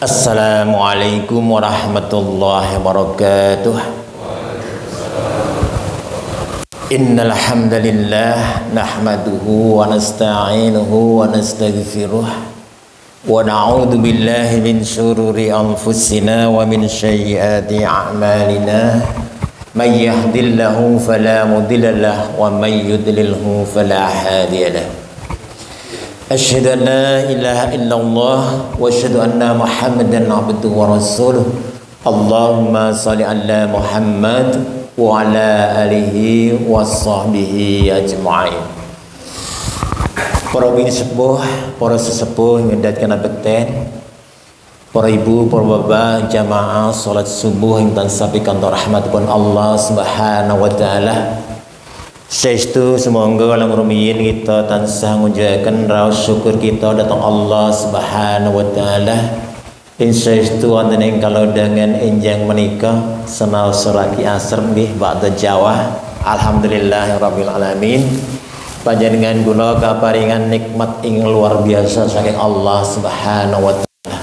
Assalamualaikum warahmatullahi wabarakatuh. Innal hamdalillah nahmaduhu wa nasta'inuhu wa nastaghfiruh wa na'udzu billahi min shururi anfusina wa min sayyiati a'malina. May yahdihillahu fala mudilla lahu wa may yudlilhu fala hadiya lahu. Asyhadu an la ilaha illallah wa asyhadu anna Muhammadan abduhu wa rasuluh. Allahumma shalli ala Muhammad wa ala alihi wa sahbihi ajma'in. Para bini sepuh, para sesepuh ngedatkan abekten, para ibu, para bapak, jamaah salat subuh yang tansah pikantuk rahmatipun Allah Subhanahu wa taala. Saestu semoga alam rumiyin kita tansah ngujahaken raos syukur kita datang Allah Subhanahu wa taala. Saestu wonten ing kalodhangan enjang menika senaos raki asr nggih ba'da jawah. Alhamdulillahirabbil alamin. Panjenengan kula kaparingan nikmat ing luar biasa saking Allah Subhanahu wa taala.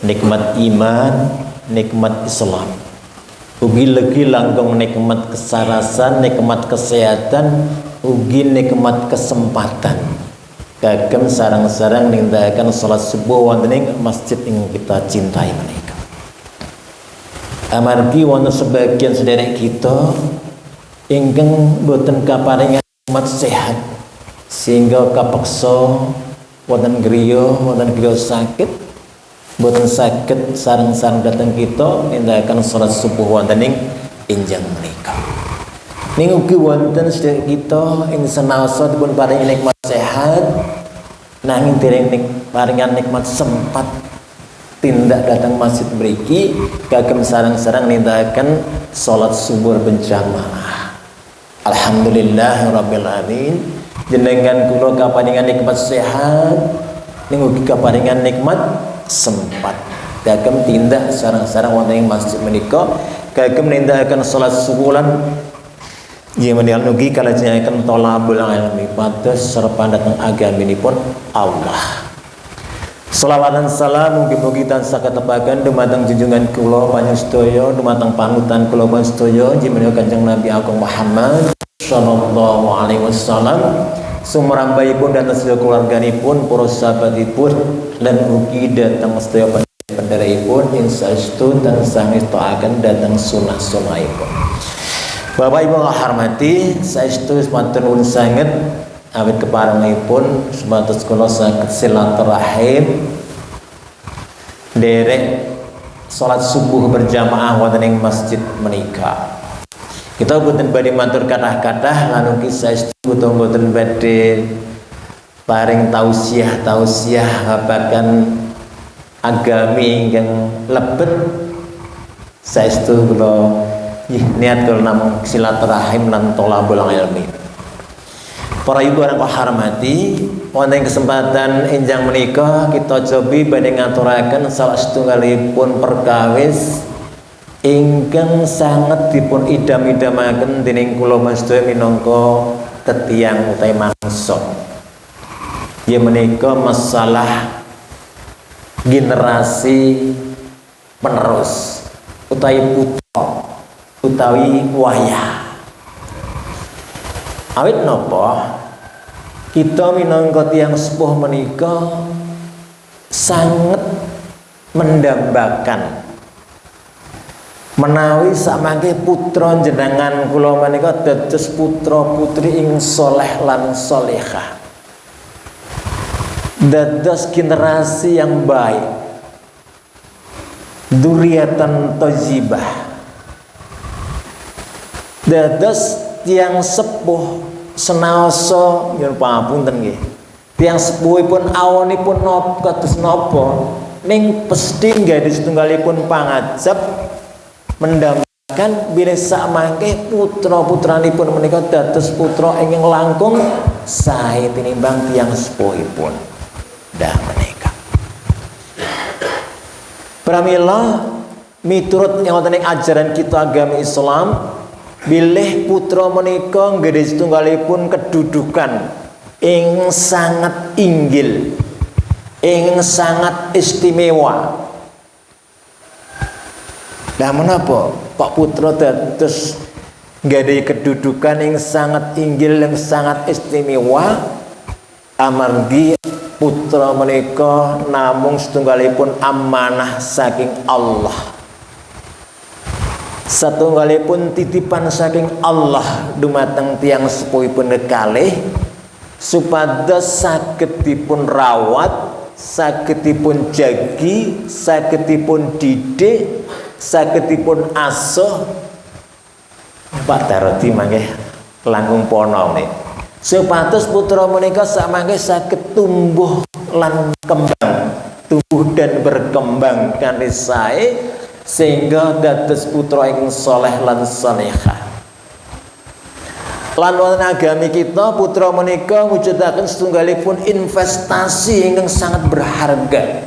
Nikmat iman, nikmat Islam. Ugi lagi langgeng nikmat kesarasan, nikmat kesehatan, ugi nikmat kesempatan. Kagem sarang-sarang nindakaken salat subuh wonten ing masjid ing kita cintai menika. Amargi wonten sebagian sederek kita ingkang boten kaparingan nikmat sehat sehingga kapeksa wonten griya sakit. Boten saged sareng-sareng dateng kita nindakaken salat subuh wonten ing enjang menika. Ning ugi wonten sedherek kita ing senaosa dipun paringi nikmat sehat nanging dereng paringan nikmat sempat tindak datang masjid mriki kagem sareng-sareng nindakaken salat subuh berjamaah. Alhamdulillahirabbil alamin. Jenengan kula kaparingan nikmat sehat ning ugi kaparingan nikmat sempat kagem tindak sareng-sareng wonten ing masjid menika kagem nindakaken salat subuh lan nggih menika ugi kalajengaken thalabul ilmi pados serpan dhateng agaminipun Allah. Shalawat dan salam mugi-mugi tansah katepaken dumateng junjungan kula panjenengan dumateng panutan kula panjenengan inggih menika Kanjeng Nabi Agung Muhammad sallallahu alaihi wasallam. Sumrambaipun dan sedaya keluarganipun, para sahabatipun lan ugi dhateng sedaya pendherekaipun ing saestu tansah ngestakaken dhateng sunah-sunahipun. Bapak Ibu hormati, saestu matur nuwun sanget awit keparengipun supados kula saged silaturahim derek salat subuh berjamaah wonten ing masjid menika. Kita boten badhe matur kathah-kathah lan ugi saestu boten badhe paring tausiah babagan agami ingkang lebet. Saestu kula niat kula namung silaturahim lan thalabul ilmi. Para ibu lan hormati, wonten kesempatan enjang menika kita cobi badhe ngaturaken salah setunggalipun perkawis ingkang sangat dipun idam-idamaken dening kula sedaya minangka tetiang utawi mangsa. Ya menika masalah generasi penerus utawi putra utawi wayah. Awit napa kita minangka tiyang sepuh menika sangat mendambakan menawi samangke putra jenengan kula menika dados putra putri ing soleh lan solehah, dados generasi yang baik, dzurriatan thayyibah, dados tiyang sepuh senaosa nyuwun pangapunten nggih tiyang sepuhipun awonipun napa kados napa ning pesthi nggih setunggalipun pangajab mendambakan bilih sakmangke putra-putranipun menika dados putra ingkang langkung sae tinimbang tiyang sepuhipun dah menika. Pramila miturut yang wonten ing ajaran kita agama Islam, bilih putra menika nggih setunggalipun kedudukan ing sangat inggil, ing sangat istimewa Lah menapa kok putra dados nggadahi kedudukan yang sangat inggil, yang sangat istimewa, amargi putra menika namung setunggalipun amanah saking Allah, satunggalipun titipan saking Allah dumateng tiyang sepuhipun kekalih supados saged dipun rawat, saged dipun jagi, saged dipun didik, saged dipun asuh. Pak Darodi mangke langkung pono nih supados putra menika samangke saged tumbuh lan kembang, tumbuh dan berkembang kanthi sae sehingga dados putra ing saleh lan salehah. Lan wonten agami kita putra menika mujudaken setunggalipun investasi ingkang sangat berharga.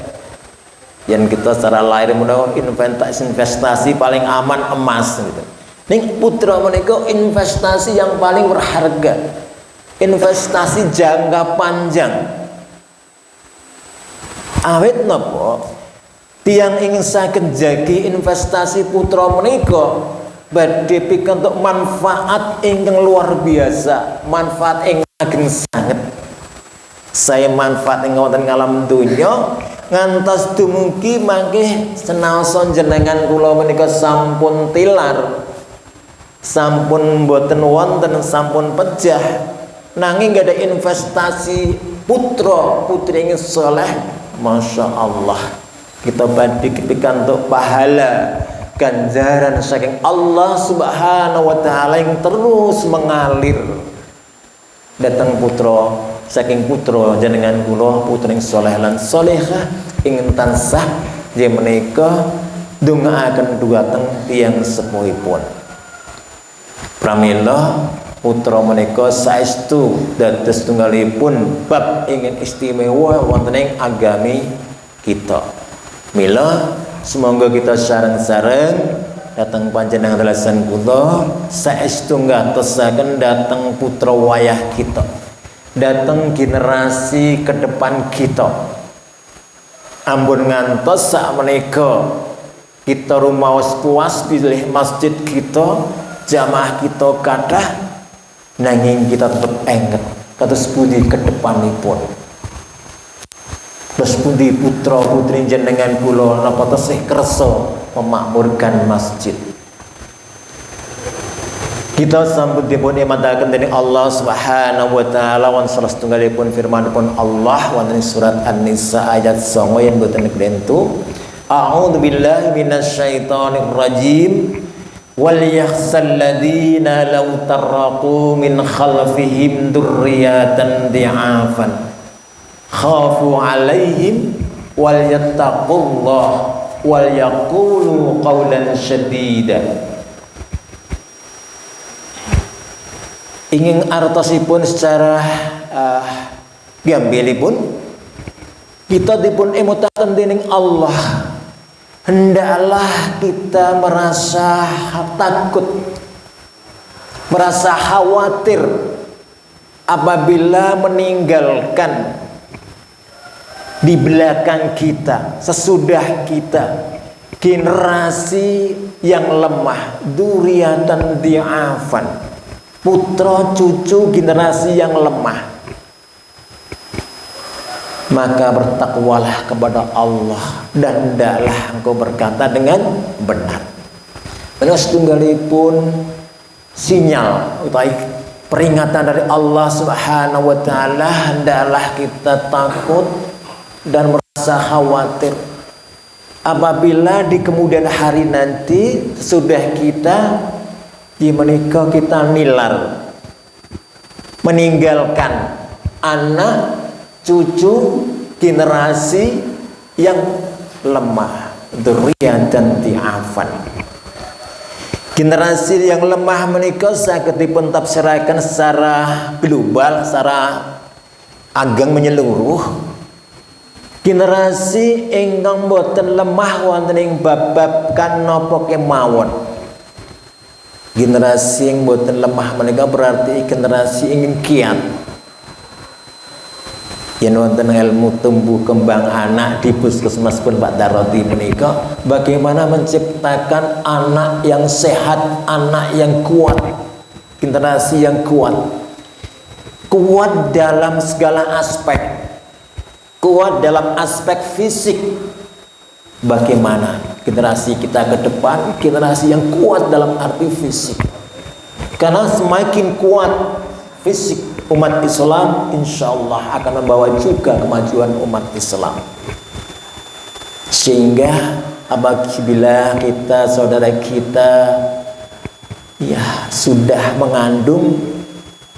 Yang kita secara lahir menawa investasi paling aman emas gitu. Ning putra menika investasi yang paling berharga. Investasi jangka panjang. Awit napa? Tiang ingin saged jagi investasi putra menika badhe pikantuk manfaat ingkang luar biasa, manfaat ingkang ageng sanget. Saya manfaat ing wonten alam donya ngantos dumugi mangke senaosa jenengan kula menika sampun tilar, sampun boten wonten, sampun pejah, nanging gak ada investasi putra putri ingin soleh, masya Allah kita badhe pikantuk pahala ganjaran saking Allah Subhanahu wa taala yang terus mengalir datang putra saking putra jenengan kula putra ing saleh lan salehah ingin tansah yen menika ndongaaken dhumateng tiyang sepuhipun. Pramila putra menika saestu dados tunggalipun bab ingin istimewa wonten ing agami kita. Mila semoga kita sareng-sareng datang panjenengan dalasan kula saestu ngatosaken datang putra wayah kita, datang generasi ke depan kita. Ampun ngantos sakmenika kita rumaos puas pilih masjid kita, jamaah kita kathah, nanging kita tetap enget kados pundi ke depanipun. Terus pundi putra putri jenengan kula napa tesih kersa memakmurkan masjid. Kita sambut dipun nikmataken dening Allah Subhanahu wa taala wan salah setunggalipun firmanipun Allah wonten surat An-Nisa ayat 9 yen boten klentu. A'udzu billahi minasyaitonir rajim. Wal yakhsal ladzina law tarraqu min khalfihim dzurriyyatan di'afan khafu 'alaihim wal yattaqullah wal yaqulu qawlan syadida. Ingin artosipun secara gambilipun kita dipun emutaken dening Allah, hendaklah kita merasa takut, merasa khawatir apabila meninggalkan di belakang kita, sesudah kita generasi yang lemah, dzurriatan di'afan, putra cucu generasi yang lemah. Maka bertakwalah kepada Allah dan hendaklah engkau berkata dengan benar. Karena setunggalipun sinyal utawi peringatan dari Allah Subhanahu wa taala, hendaklah kita takut dan merasa khawatir apabila di kemudian hari nanti sudah kita di menikah kita nilar meninggalkan anak cucu generasi yang lemah, dzurriatan di'afan. Generasi yang lemah menikah saged dipun tafsiraken secara global, secara ageng menyeluruh. Generasi ingkang boten lemah wonten ing bab-bab kan napa kemawon. Generasi yang boten lemah menika berarti generasi ingin kiat. yen wonten ilmu tumbuh kembang anak di puskesmas pun Pak Daroti menika, bagaimana menciptakan anak yang sehat, anak yang kuat, generasi yang kuat dalam segala aspek, kuat dalam aspek fisik. Bagaimana generasi kita ke depan, generasi yang kuat dalam arti fisik, karena semakin kuat fisik umat Islam, insya Allah akan membawa juga kemajuan umat Islam. Sehingga apabila kita, saudara kita ya sudah mengandung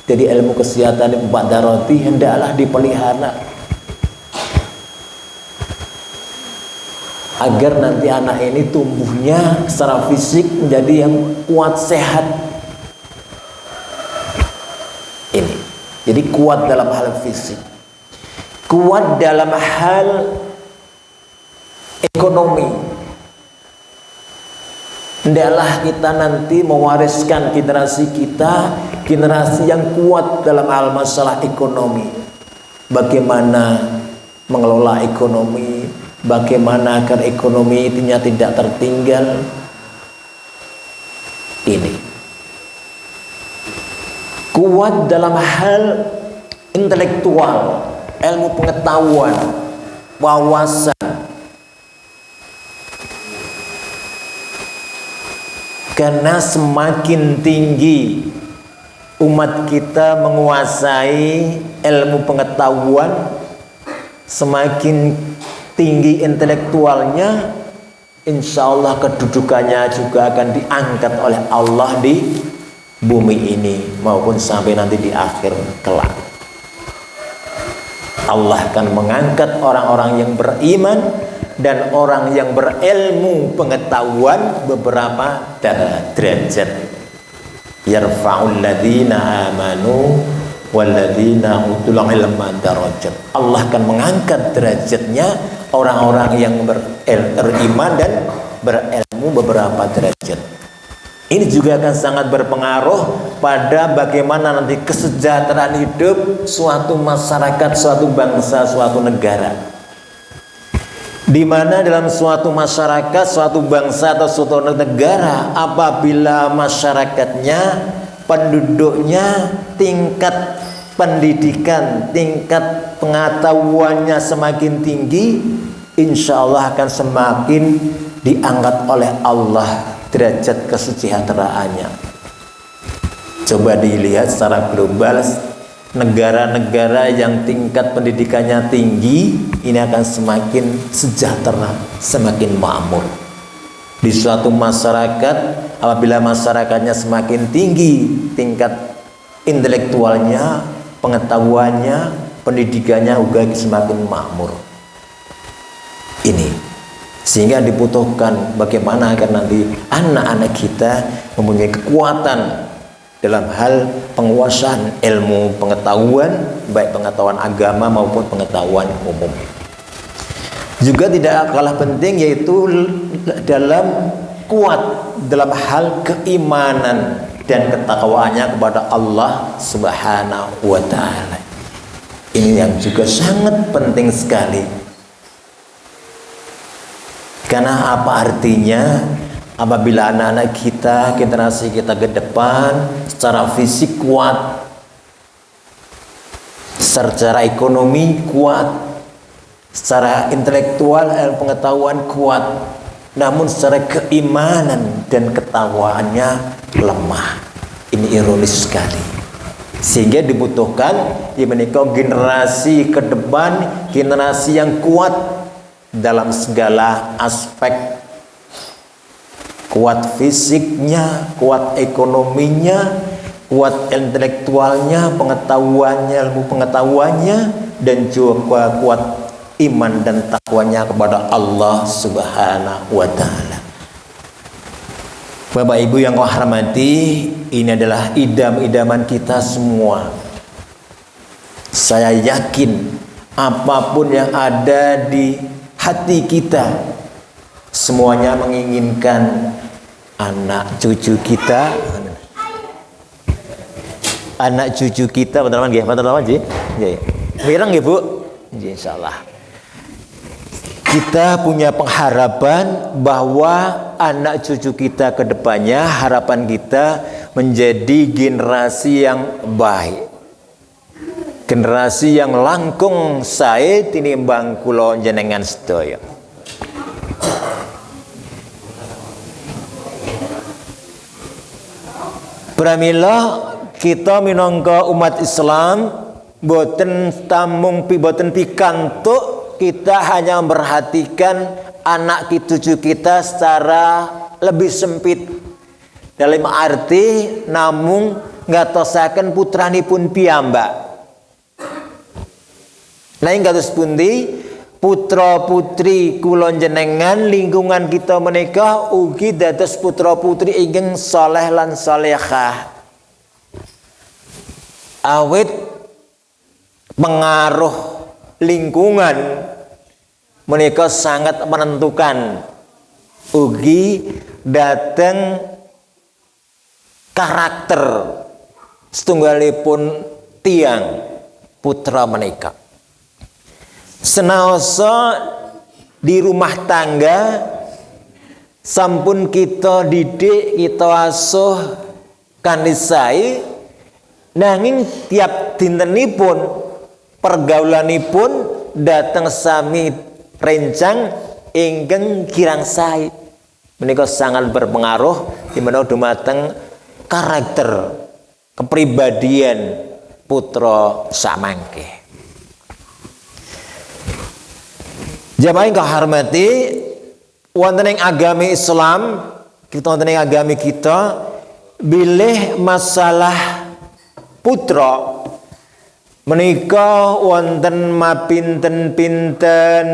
dari ilmu kesehatan Pak Daroti, hendaklah dipelihara agar nanti anak ini tumbuhnya secara fisik menjadi yang kuat, sehat. Ini jadi kuat dalam hal fisik, kuat dalam hal ekonomi. Hendaklah kita nanti mewariskan generasi kita, generasi yang kuat dalam hal masalah ekonomi. Bagaimana mengelola ekonomi, bagaimana agar ekonomi itu tidak tertinggal. Ini kuat dalam hal intelektual, ilmu pengetahuan, wawasan. Karena semakin tinggi umat kita menguasai ilmu pengetahuan, semakin tinggi intelektualnya, insya Allah kedudukannya juga akan diangkat oleh Allah di bumi ini maupun sampai nanti di akhir kelak. Allah akan mengangkat orang-orang yang beriman dan orang yang berilmu pengetahuan beberapa derajat. Yarfa'ul ladzina amanu walladzina utul ilma darajat. Allah akan mengangkat derajatnya orang-orang yang beriman dan berilmu beberapa derajat. Ini juga akan sangat berpengaruh pada bagaimana nanti kesejahteraan hidup suatu masyarakat, suatu bangsa, suatu negara. Di mana dalam suatu masyarakat, suatu bangsa atau suatu negara, apabila masyarakatnya, penduduknya, tingkat pendidikan, tingkat pengetahuannya semakin tinggi, insya Allah akan semakin diangkat oleh Allah derajat kesejahteraannya. Coba dilihat secara global, negara-negara yang tingkat pendidikannya tinggi ini akan semakin sejahtera, semakin makmur. Di suatu masyarakat, apabila masyarakatnya semakin tinggi tingkat intelektualnya, pengetahuannya, pendidikannya juga semakin makmur. Ini sehingga dibutuhkan bagaimana agar nanti anak-anak kita mempunyai kekuatan dalam hal penguasaan ilmu pengetahuan, baik pengetahuan agama maupun pengetahuan umum. Juga tidak kalah penting yaitu dalam kuat dalam hal keimanan dan ketakwaannya kepada Allah Subhanahu wa ta'ala. Ini yang juga sangat penting sekali. Karena apa artinya apabila anak-anak kita, generasi kita ke depan secara fisik kuat, secara ekonomi kuat, secara intelektual pengetahuan kuat, namun secara keimanan dan ketakwaannya lemah. Ini ironis sekali. Sehingga dibutuhkan generasi ke depan, generasi yang kuat dalam segala aspek, kuat fisiknya, kuat ekonominya, kuat intelektualnya, pengetahuannya, ilmu pengetahuannya, dan juga kuat iman dan takwanya kepada Allah Subhanahu wa ta'ala. Bapak Ibu yang kau hormati, ini adalah idam-idaman kita semua. Saya yakin apapun yang ada di hati kita, semuanya menginginkan anak cucu kita, betul nggih, Mireng nggih Bu, insyaallah. Kita punya pengharapan bahwa anak cucu kita ke depannya, harapan kita menjadi generasi yang baik, generasi yang langkung sae tinimbang kula jenengan sedaya. Pramila kita minangka umat Islam boten tamung boten pikantuk kita hanya memperhatikan anak cucu kita secara lebih sempit, dalam arti namung ngatosaken putranipun piyambak. Lain kados pundi putra putri kula jenengan lingkungan kita menika ugi dados putra putri ingkang saleh lan salehah. Awit pengaruh lingkungan menika sangat menentukan ugi dateng karakter setunggalipun tiang putra menika. Senaosa di rumah tangga sampun kita didik, kita asuh kanisai, nanging tiap dintenipun pergaulanipun datang sami rencang ingkang kirang sae. Menika sangat berpengaruh di mana dumateng karakter kepribadian putra samangke. Jamaah ingkang hormati, wonten ing agami Islam, kita wonten ing agami kita bilih masalah putra menika wonten mapinten-pinten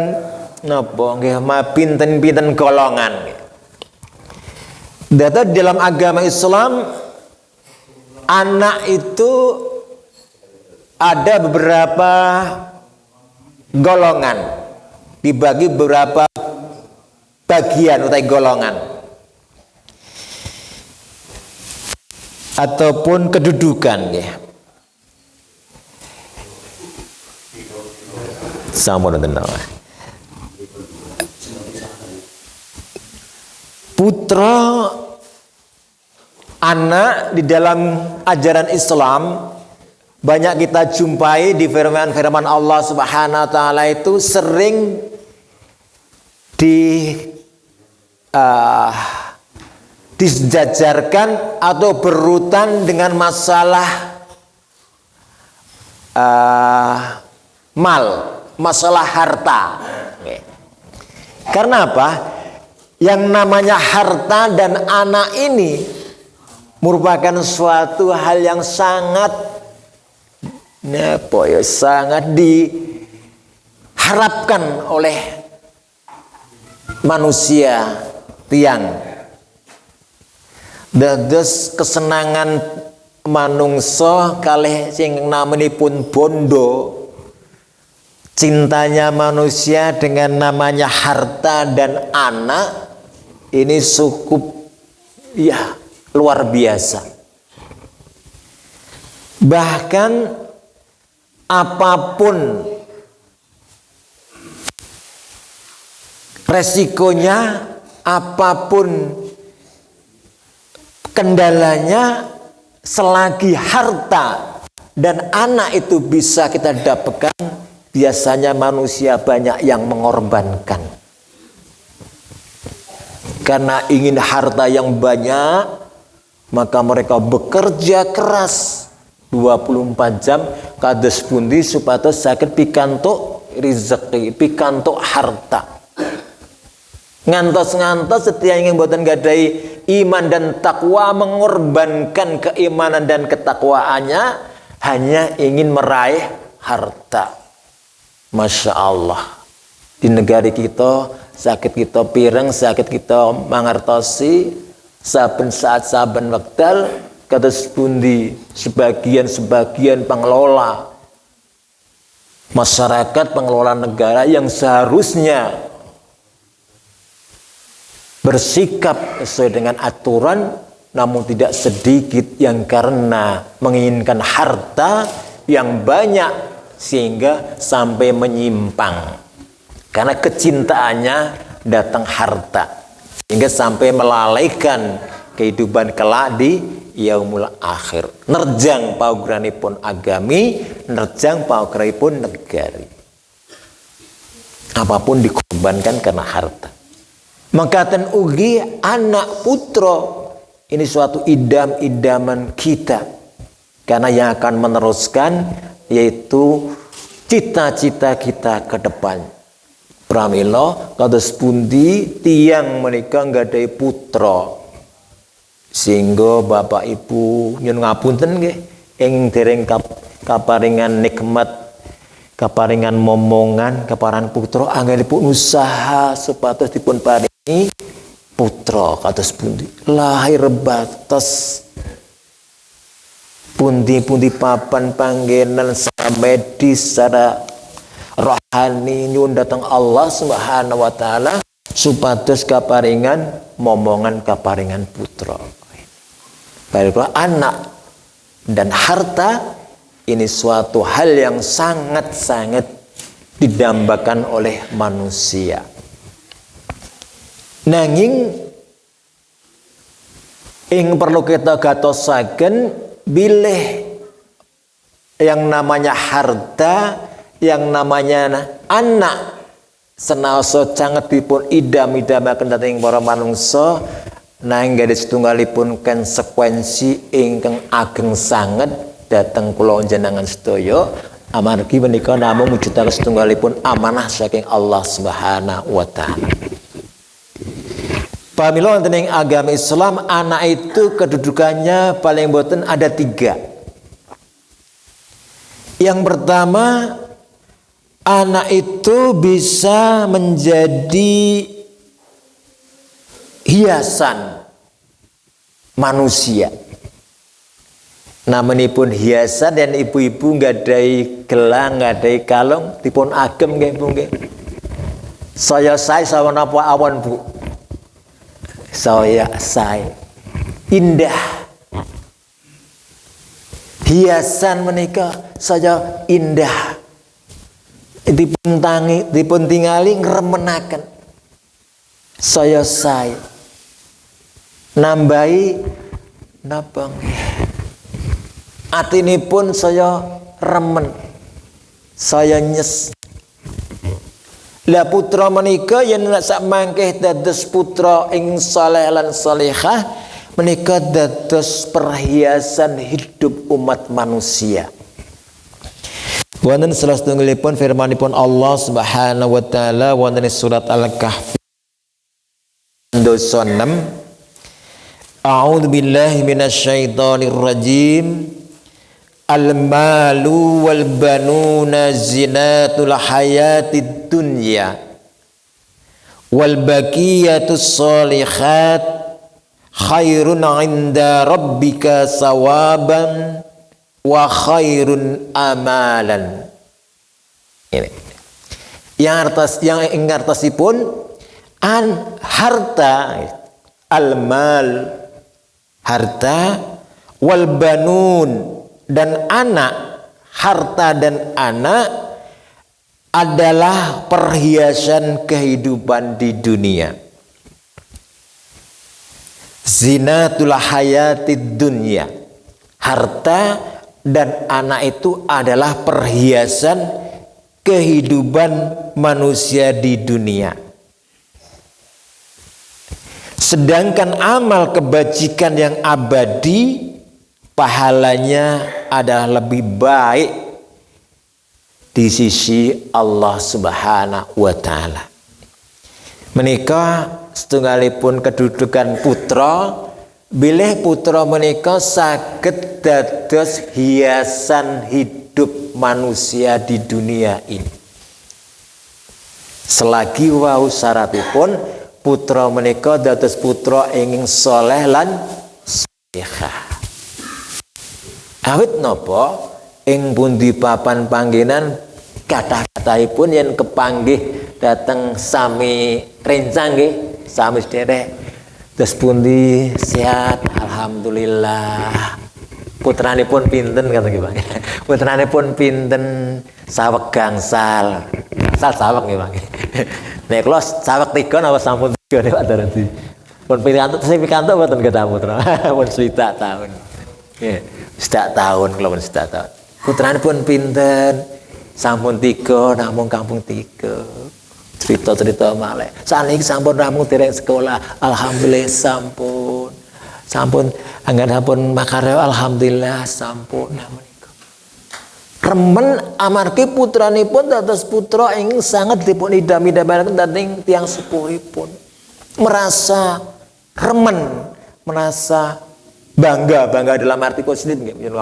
napa nggih mapinten-pinten golongan. Data dalam agama Islam anak itu ada beberapa golongan, dibagi beberapa bagian atau golongan ataupun kedudukan ya. Sampun tenang. Putra anak di dalam ajaran Islam banyak kita jumpai di firman-firman Allah Subhanahu wa taala itu sering disejajarkan atau berurutan dengan masalah masalah harta. Karena apa? Yang namanya harta dan anak ini merupakan suatu hal yang sangat sangat diharapkan oleh manusia tiang. Dados kesenangan manungsa kalih sing namanipun bondo. Cintanya manusia dengan namanya harta dan anak ini cukup ya luar biasa. Bahkan apapun resikonya, apapun kendalanya, selagi harta dan anak itu bisa kita dapatkan, biasanya manusia banyak yang mengorbankan. Karena ingin harta yang banyak, maka mereka bekerja keras 24 jam kados pundi supados saged pikantuk rezeki, pikantuk harta. Ngantos-ngantos setiap yang boten gadai iman dan takwa, mengorbankan keimanan dan ketakwaannya hanya ingin meraih harta. Masya Allah, di negara kita sakit kita pireng, sakit kita mangertosi saben saat saben wekdal kados pundi sebagian pengelola masyarakat, pengelola negara yang seharusnya bersikap sesuai dengan aturan, namun tidak sedikit yang karena menginginkan harta yang banyak sehingga sampai menyimpang karena kecintaannya datang harta sehingga sampai melalaikan kehidupan kelak di yaumul akhir. Nerjang paugeranipun agami, nerjang paugeranipun negari. Apapun dikorbankan karena harta. Makaten ugi anak putra ini suatu idam-idaman kita karena yang akan meneruskan yaitu cita-cita kita ke depan. Pramila kados pundi tiyang menika nggadhahi putra sehingga bapak ibu nyun ngapunten nggih ing dereng kaparingan nikmat kaparingan momongan kaparan putra anggenipun usaha supados dipun paringi putra kados pundi lahir batas pundi-pundi papan panggenan secara medis secara rohani nyuwun datang Allah Subhanahu wa taala supados kaparingan momongan kaparingan putra. Baik anak dan harta ini suatu hal yang sangat-sangat didambakan oleh manusia. Nanging ing perlu kita gatosaken bilih yang namanya harta, yang namanya anak senaosa sanget dipun idam-idamaken dhateng para manungsa nanging gadis setunggalipun konsekuensi ingkang ageng sanget dhateng kula njenengan sedaya amargi menika namung mujudaken setunggalipun amanah saking Allah Subhanahu wa taala. Pamila wonten ing agama Islam anak itu kedudukannya paling boten ada 3. Yang pertama, anak itu bisa menjadi hiasan manusia. Namanipun hiasan dan ibu-ibu nggadahi gelang, nggadahi kalung, dipun agem nggih Bu nggih. Saya sawan apa awan Bu. Saya indah. Hiasan menika saya indah. Dipun tingali ngremenaken. Saya nambahi napa nggih. Atinipun saya remen. Saya nyes. Lah putra menika yen sak mangkeh dados putra ing saleh lan salihah menika dados perhiasan hidup umat manusia. Wonten salah satunggalipun firmanipun Allah Subhanahu wa taala wonten surat Al-Kahfi 6. A'udzu billahi minasyaitonir rajim. Al-malu wal banuna zinatul hayatid dunya wal baqiyatus sholihat khairun 'inda rabbika sawaban wa khairun amalan. Ini yang artosipun harta, al-mal harta, wal banun dan anak. Harta dan anak adalah perhiasan kehidupan di dunia. Zinatul hayatid dunya. Harta dan anak itu adalah perhiasan kehidupan manusia di dunia. Sedangkan amal kebajikan yang abadi pahalanya adalah lebih baik di sisi Allah Subhanahu wa taala. Menika setunggalipun kedudukan putra, bilih putra menika saged dados hiasan hidup manusia di dunia ini. Selagi wau syaratipun putra menika dados putra ingkang saleh lan salihah. Awit napa ing pundi papan panggenan kathah-kathahipun yen kepanggih dhateng sami rencang nggih sami sederek terus pundi sehat alhamdulillah putranipun pinten kata nggih Pak putranipun pinten Saweg gangsal. Saweg nggih, Pak. Nek kula saweg 3 napa sampun 3 nek Pak Daradi. Pun pikantuk mboten kedamutra. Pun 1 tahun. Nggih, 1 tahun kula pun 1 tahun. Putranipun pinten? Sampun 3 namung kampung 3. Cerita-cerita malih. Saniki sampun namung dereng sekolah. Alhamdulillah sampun. Sampun anggen sampun makarya alhamdulillah sampun menika. Remen amargi putranipun dados putra ingkang sangat dipun idam-idamaken dening tiyang sepuhipun. Merasa remen, merasa bangga dalam arti positif nggih,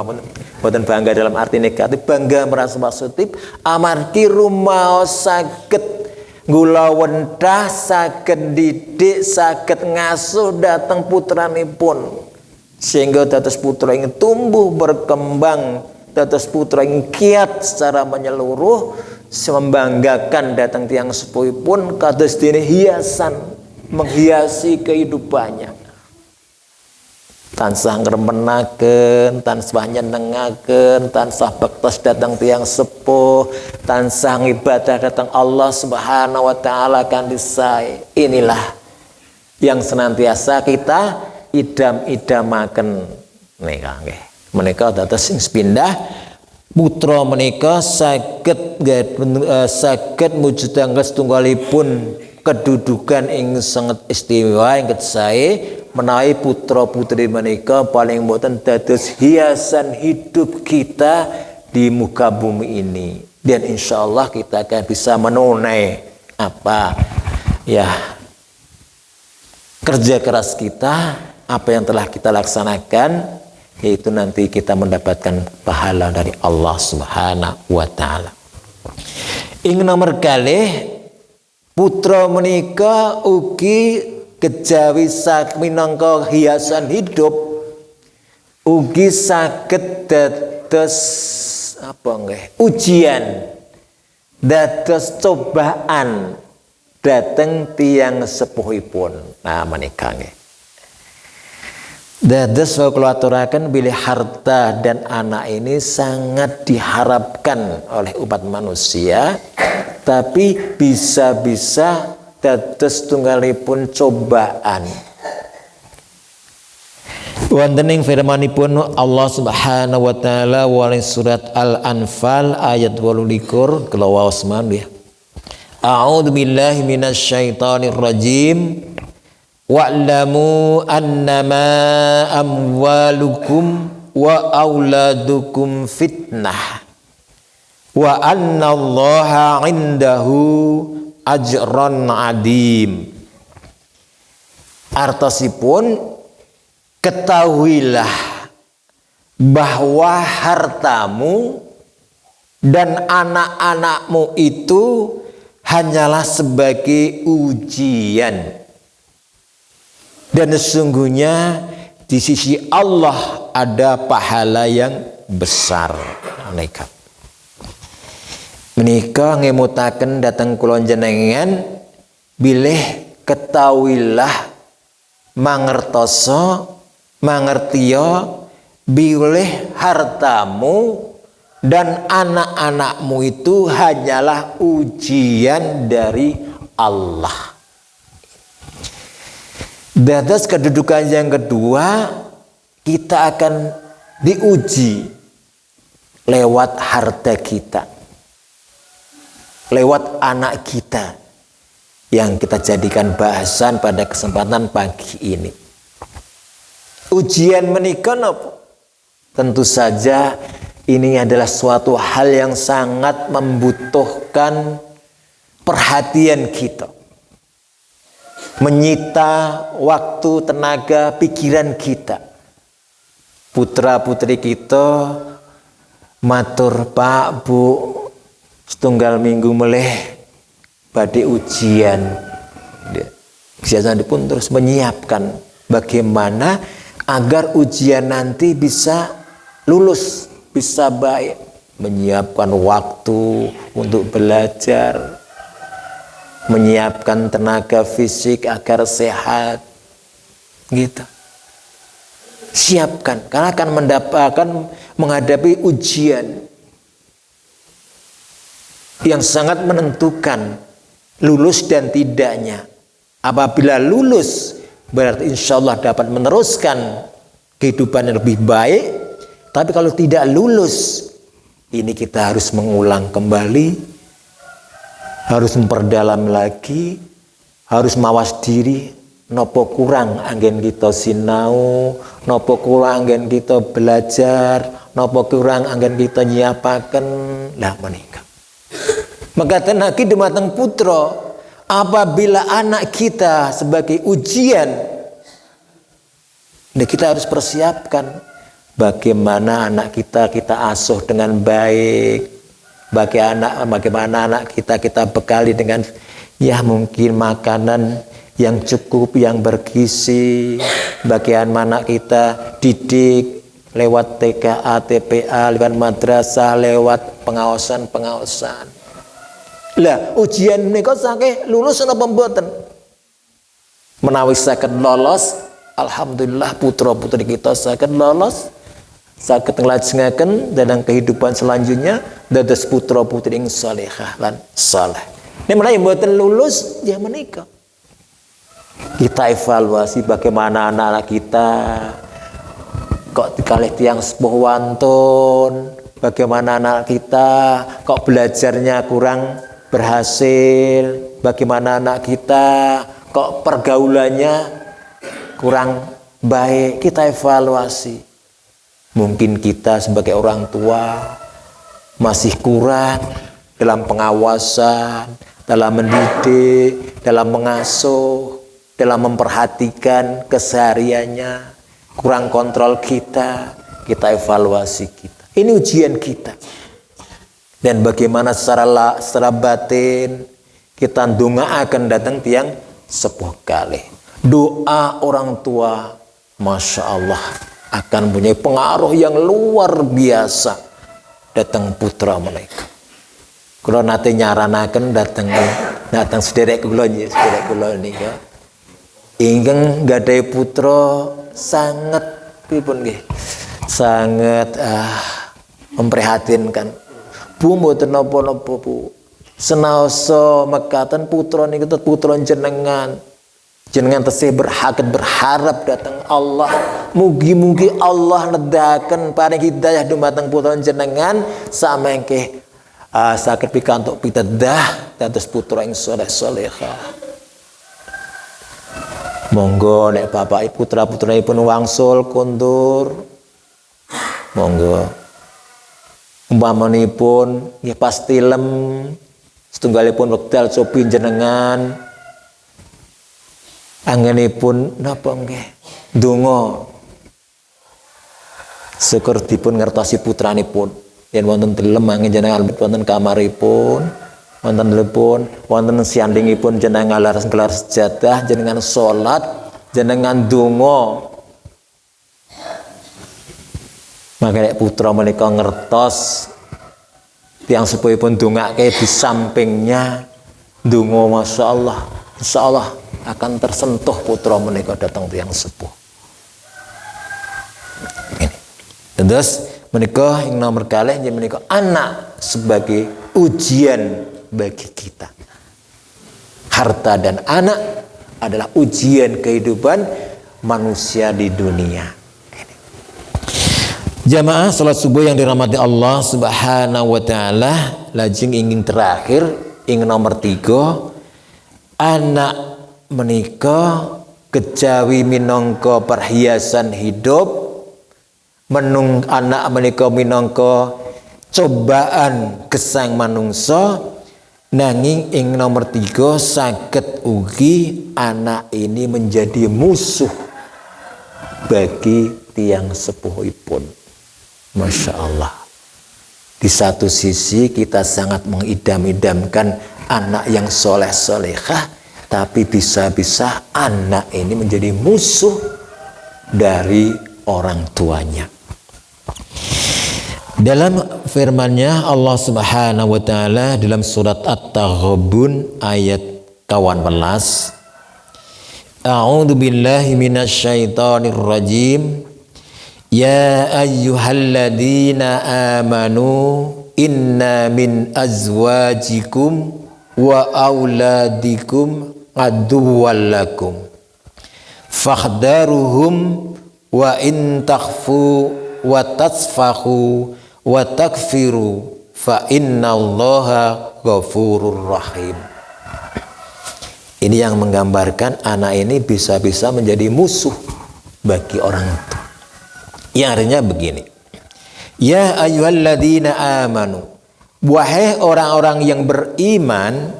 mboten bangga dalam arti negatif, bangga merasa positif amargi rumaos saged gula wendah, saged didik, saged ngasuh dhateng putranipun sehingga dados putra ingkang tumbuh berkembang, dados putra ingkang kiat secara menyeluruh, membanggakan dhateng tiyang sepuhipun kados dene hiasan menghiasi kehidupannya. Tansah ngremenaken, tansah nyenengaken, tansah bektos datang tiang sepuh, tansah ibadah datang Allah Subhanahu wa taala kanthi sae. Inilah yang senantiasa kita idam-idamaken menika nggih. Menika dados sing sepindah putra menika saged mujudaken setunggalipun kedudukan ing sangat istimewa ing sae menawi putra-putri menika paling boten dados hiasan hidup kita di muka bumi ini, dan insya Allah kita akan bisa menunai apa ya kerja keras kita, apa yang telah kita laksanakan, yaitu nanti kita mendapatkan pahala dari Allah Subhanahu wa taala. Ing nomor kalih putra menika ugi kejawi minangka hiasan hidup ugi saged dados apa nggih ujian, dados cobaan dhateng tiyang sepuhipun. Nah menika nggih dados kula aturaken bilih harta dan anak ini sangat diharapkan oleh umat manusia, tapi bisa-bisa dados tunggalipun cobaan. Wonten ing firmanipun Allah Subhanahu wa taala wali surat Al-Anfal ayat 28 kula waos mawon. A'udzu billahi minasyaitonir rajim. Wa'lamu annama amwalukum wa auladukum fitnah wa annallaha 'indahu ajron adim. Artosipun ketahuilah bahwa hartamu dan anak-anakmu itu hanyalah sebagai ujian, dan sesungguhnya di sisi Allah ada pahala yang besar. Menika ngemutaken datang kula jenengan bilih ketahuilah mangertoso mangertiyo bilih hartamu dan anak-anakmu itu hanyalah ujian dari Allah. Dados kedudukan yang kedua, kita akan diuji lewat harta kita, lewat anak kita yang kita jadikan bahasan pada kesempatan pagi ini. Ujian menika napa? Tentu saja ini adalah suatu hal yang sangat membutuhkan perhatian kita, menyita waktu, tenaga, pikiran kita. Putra putri kita matur, Pak, Bu, setunggal minggu meleh badhe ujian. Biasanya pun terus menyiapkan bagaimana agar ujian nanti bisa lulus, bisa baik, menyiapkan waktu untuk belajar, menyiapkan tenaga fisik agar sehat, gitu. Siapkan, karena akan menghadapi ujian. yang sangat menentukan lulus dan tidaknya. Apabila lulus berarti insya Allah dapat meneruskan kehidupan yang lebih baik. Tapi kalau tidak lulus, ini kita harus mengulang kembali, harus memperdalam lagi, harus mawas diri. Nopo kurang anggen kita sinau, nopo kurang anggen kita belajar, nopo kurang anggen kita nyiapaken lah menika. Maka tenaki dumateng putra, apabila anak kita sebagai ujian, kita harus persiapkan bagaimana anak kita asuh dengan baik, bagaimana anak kita bekali dengan ya mungkin makanan yang cukup, yang bergizi, bagaimana kita didik lewat TKA, TPA, lewat madrasah, lewat pengawasan. Lah ujian menika saking lulus napa mboten? Menawi saged lolos, alhamdulillah putra-putri kita saged lolos, saged nglajengaken dalam kehidupan selanjutnya dados putra-putri ing salehah lan saleh. Nek menawi mboten lulus, ya menika kita evaluasi bagaimana anak-anak kita kok dikalih tiang sepuh wantun, bagaimana anak kita kok belajarnya kurang berhasil, bagaimana anak kita kok pergaulannya kurang baik. Kita evaluasi. Mungkin kita sebagai orang tua masih kurang dalam pengawasan, dalam mendidik, dalam mengasuh, dalam memperhatikan kesehariannya, kurang kontrol kita evaluasi kita. Ini ujian kita. Dan bagaimana secara batin kita ndongaaken datang tiang sepuh kali. Doa orang tua, masya Allah, akan punya pengaruh yang luar biasa datang putra mereka. Kalau nanti nyaranaken datang sederek kula nika. Ingkang gadai putra sangat pripun nggih? Sangat memprihatinkan. Bu mboten napa-napa Bu. Senaosa mekaten putra niku putra jenengan. Jenengan tesih berharap datang Allah. Mugi-mugi Allah nedahaken paring hidayah dumateng putra jenengan samangke saged pikantuk pitedah dados putra ing saleh-salehah. Monggo nek bapak ibu putra-putranipun wangsul kondur, monggo umpamanipun nggih pas tilem setunggalipun wekdal cobi jenengan anggenipun napa nggih ndonga syukur dipun ngertosi putranipun yen wonten tilem anggen jenengan wonten kamaripun, wonten telepon, wonten siandingipun jenengan gelar sejadah, jenengan salat, jenengan donga. Maka nek putra menika ngertos tiyang sepuhipun dongake di sampingnya donga, masyaallah, insyaallah akan tersentuh putra menika datang tiyang sepuh. Ini. Terus menika yang nomor kalih menika anak sebagai ujian bagi kita. Harta dan anak adalah ujian kehidupan manusia di dunia. Jamaah salat subuh yang dirahmati Allah Subhanahu wa taala, lajeng ingin terakhir ing nomor 3, anak menika kejawi minangka perhiasan hidup, anak menika minangka cobaan gesang manungsa. Nanging ing nomor 3 saged ugi anak ini menjadi musuh bagi tiang sepuhipun. Masya Allah. Di satu sisi kita sangat mengidam-idamkan anak yang soleh-solehah, tapi bisa-bisa anak ini menjadi musuh dari orang tuanya. Dalam firman-Nya Allah Subhanahu wa taala dalam surat At-Taghabun ayat 18, A'udzu billahi minasyaitonir rajim. Ya ayyuhalladzina amanu inna min azwajikum wa auladikum aduwwal lakum fakhdaruhum wa in takhfu wa tasfahu wa takfiru fa innallaha ghafurur rahim. Ini yang menggambarkan anak ini bisa-bisa menjadi musuh bagi orang tua. Yang artinya begini, ya ayyuhalladzina amanu, wahai orang-orang yang beriman,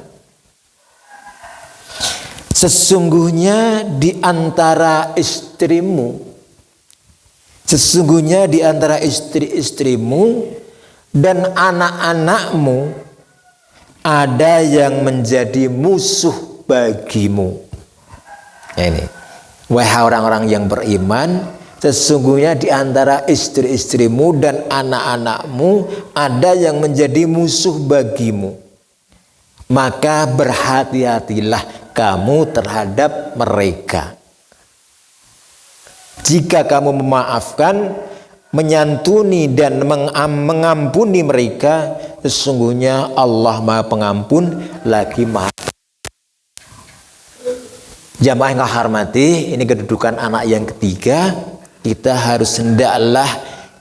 sesungguhnya di antara istrimu, sesungguhnya di antara istri-istrimu dan anak-anakmu ada yang menjadi musuh bagimu. Ini, wahai orang-orang yang beriman, sesungguhnya di antara istri-istrimu dan anak-anakmu ada yang menjadi musuh bagimu. Maka berhati-hatilah kamu terhadap mereka. Jika kamu memaafkan, menyantuni dan mengampuni mereka, sesungguhnya Allah Maha Pengampun lagi Maha. Jamaah yang hormati, ini kedudukan anak yang ketiga. Kita harus hendaklah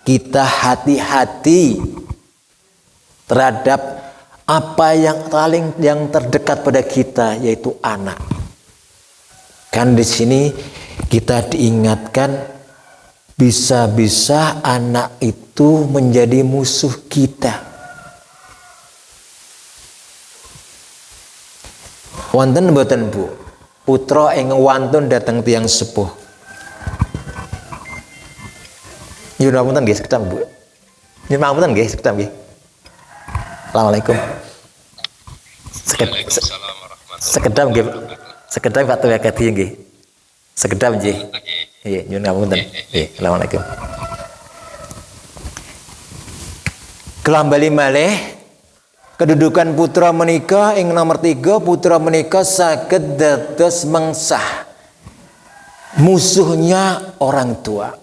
kita hati-hati terhadap apa yang terdekat pada kita, yaitu anak. Kan di sini kita diingatkan bisa-bisa anak itu menjadi musuh kita. Wonten mboten Bu? Putra ing wantun datang tiang sepuh. Nyuwun ngapunten nggih sekedap Bu. Nyuwun ngapunten nggih sekedap nggih. Assalamualaikum. Sekedap nggih. Sekedap Pak Tuwa Kadi nggih. Sekedap nggih. Nggih, nyuwun ngapunten. Nggih, assalamualaikum. Kembali malih kedudukan putra menika ing nomor 3, putra menika saged dados mengsah musuhnya orang tua.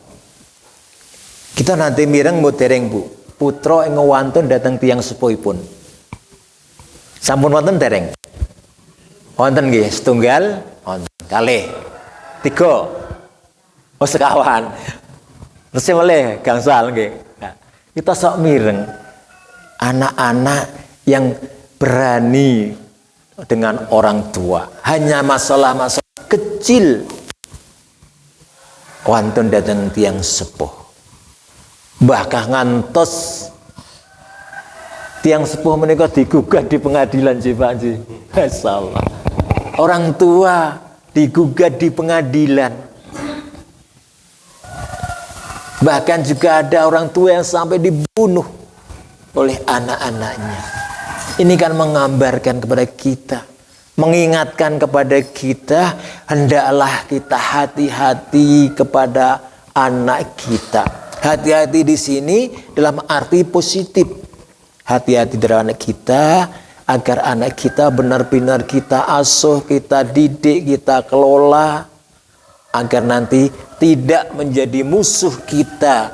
Kita nanti mireng modereng Bu, putra ing wantun dateng tiyang sepuhipun. Sampun wonten dereng? Wonten nggih, setunggal, wonten kalih, 3, oh sekawan. Terus meleh gangsal nggih. Nah, kita sok mireng anak-anak yang berani dengan orang tua, hanya masalah-masalah kecil wantun datang tiang sepuh, bahkan ngantos tiang sepuh menika digugat di pengadilan Pak Ji. Masalah orang tua digugat di pengadilan, bahkan juga ada orang tua yang sampai dibunuh oleh anak-anaknya. Ini kan menggambarkan kepada kita, mengingatkan kepada kita, hendaklah kita hati-hati kepada anak kita. Hati-hati di sini dalam arti positif. Hati-hati terhadap anak kita, agar anak kita benar-benar kita asuh, kita didik, kita kelola, agar nanti tidak menjadi musuh kita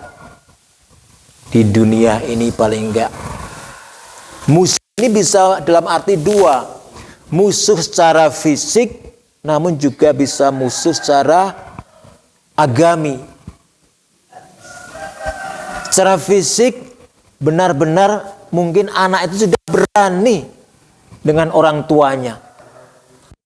di dunia ini. Paling enggak musuh ini bisa dalam arti 2, musuh secara fisik, namun juga bisa musuh secara agami. Secara fisik benar-benar mungkin anak itu sudah berani dengan orang tuanya,